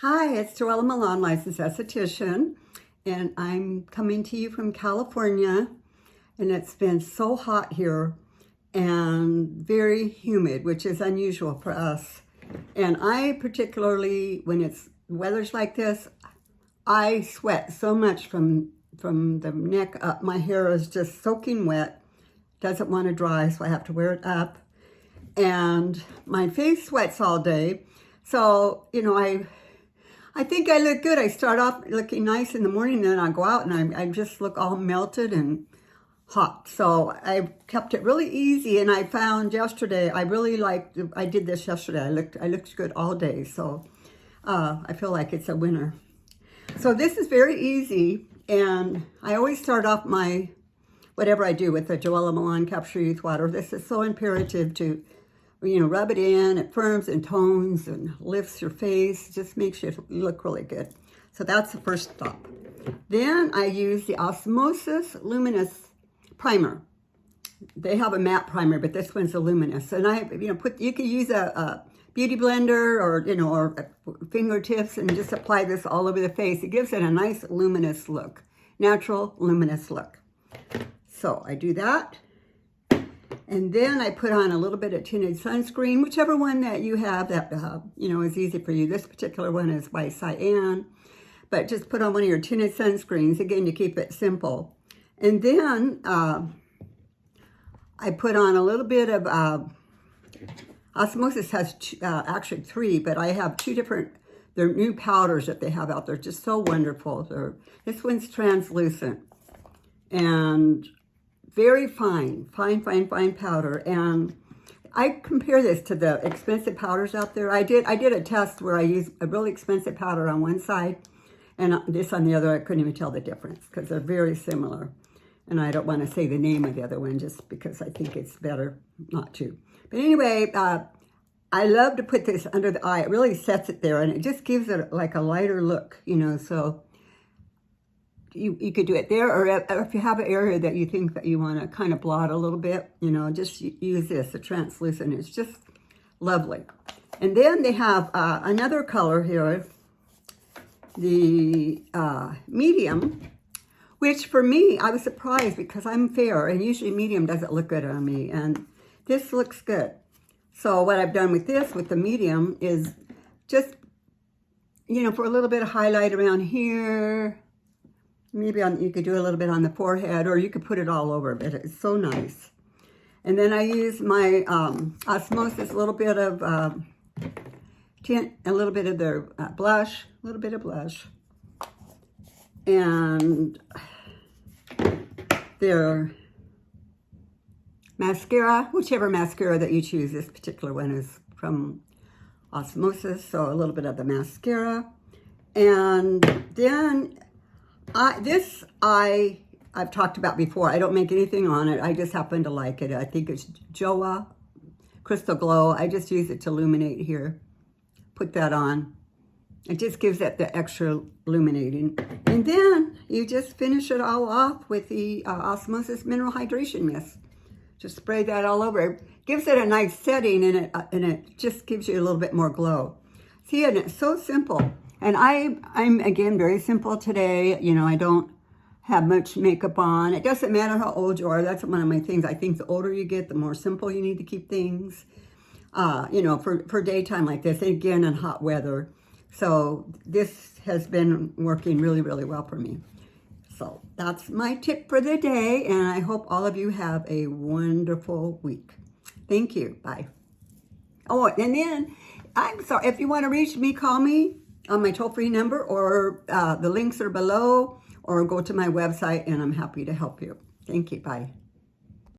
Hi, it's JoElla Milan, licensed esthetician, and I'm coming to you from California, and it's been so hot here and very humid, which is unusual for us. And I particularly, when weather's like this, I sweat so much from the neck up. My hair is just soaking wet, doesn't want to dry, so I have to wear it up. And my face sweats all day. So, I think I look good. I start off looking nice in the morning, then I go out and I just look all melted and hot. So I kept it really easy, and I found yesterday, I did this yesterday. I looked good all day. So I feel like it's a winner. So this is very easy, and I always start off whatever I do with the JoElla Milan Capture Youth Water. This is so imperative to rub it in. It firms and tones and lifts your face. Just makes you look really good. So that's the first stop. Then I use the Osmosis Luminous primer. They have a matte primer, but this one's a luminous. And you can use a beauty blender or fingertips and just apply this all over the face. It gives it a nice luminous look, natural luminous look. So I do that. And then I put on a little bit of tinted sunscreen, whichever one that you have that, is easy for you. This particular one is by Saian, but just put on one of your tinted sunscreens, again, to keep it simple. And then I put on a little bit of, Osmosis has actually 3, but I have 2 different, they're new powders that they have out there, just so wonderful. This one's translucent and very fine powder. And I compare this to the expensive powders out there. I did a test where I used a really expensive powder on one side and this on the other. I couldn't even tell the difference because they're very similar. And I don't want to say the name of the other one just because I think it's better not to. But anyway, I love to put this under the eye. It really sets it there, and it just gives it like a lighter look, so you could do it there, or if you have an area that you think that you want to kind of blot a little bit, just use this, the translucent. It's just lovely. And then they have another color here, the medium, which for me, I was surprised because I'm fair, and usually medium doesn't look good on me, and this looks good. So what I've done with this, with the medium, is just, for a little bit of highlight around here. Maybe you could do a little bit on the forehead, or you could put it all over, but it's so nice. And then I use my Osmosis, a little bit of tint, a little bit of their blush, and their mascara, whichever mascara that you choose. This particular one is from Osmosis, so a little bit of the mascara. And then I've talked about before. I don't make anything on it. I just happen to like it. I think it's Joah Crystal Glow. I just use it to illuminate here. Put that on. It just gives it the extra illuminating. And then you just finish it all off with the Osmosis Mineral Hydration Mist. Just spray that all over. It gives it a nice setting, and it just gives you a little bit more glow. See, and it's so simple. And I'm again, very simple today. I don't have much makeup on. It doesn't matter how old you are. That's one of my things. I think the older you get, the more simple you need to keep things, for daytime like this, and again, in hot weather. So this has been working really, really well for me. So that's my tip for the day, and I hope all of you have a wonderful week. Thank you. Bye. Oh, and then, I'm sorry, if you want to reach me, call me on my toll-free number, or the links are below, or go to my website, and I'm happy to help you. Thank you. Bye.